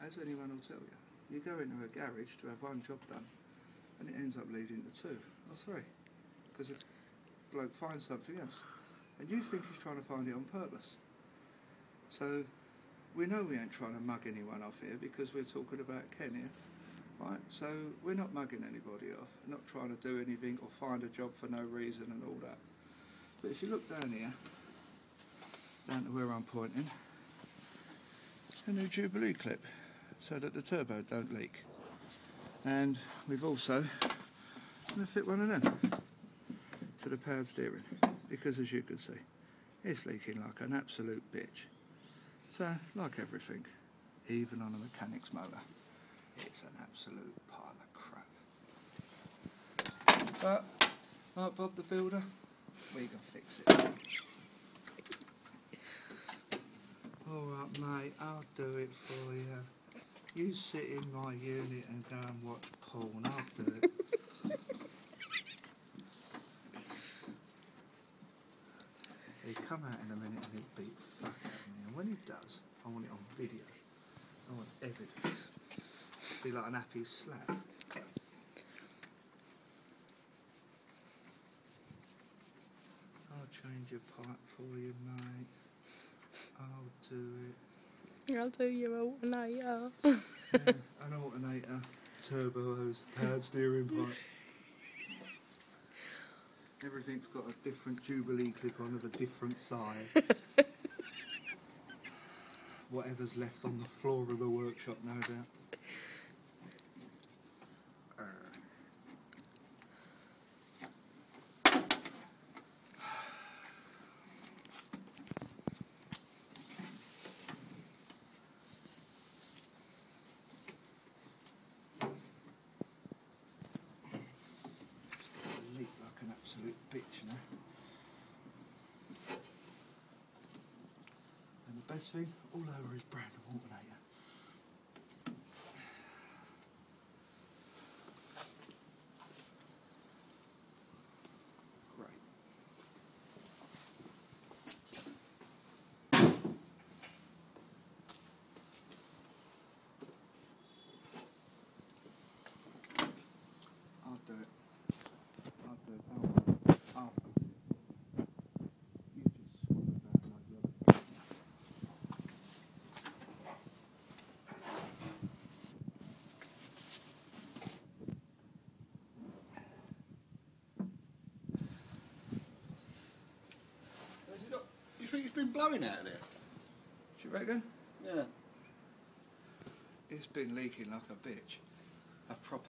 as anyone will tell you, you go into a garage to have one job done and it ends up leading to two or three because a bloke finds something else and you think he's trying to find it on purpose. So we know we ain't trying to mug anyone off here because we're talking about Ken here, right? So we're not mugging anybody off, not trying to do anything or find a job for no reason and all that. But if you look down here, down to where I'm pointing, a new Jubilee clip so that the turbo don't leak. And we've also going to fit one of them to the powered steering because, as you can see, it's leaking like an absolute bitch. So, like everything, even on a mechanic's motor, it's an absolute pile of crap. But, like Bob the Builder, we can fix it. Alright mate, I'll do it for you. You sit in my unit and go and watch porn, I'll do it. He'll come out in a minute and he'll beat fuck out of me. And when he does, I want it on video. I want evidence. Be like an happy slap. I'll change your pipe for you, mate. I'll do it. I'll do your alternator. Yeah, an alternator, turbo hose, powered steering pipe. Everything's got a different Jubilee clip on of a different size. Whatever's left on the floor of the workshop, no doubt. Like an absolute bitch now. And the best thing, all over his brand of alternator. Great. I'll do it. You think it's been blowing out of there? Do you reckon? Yeah. It's been leaking like a bitch. A proper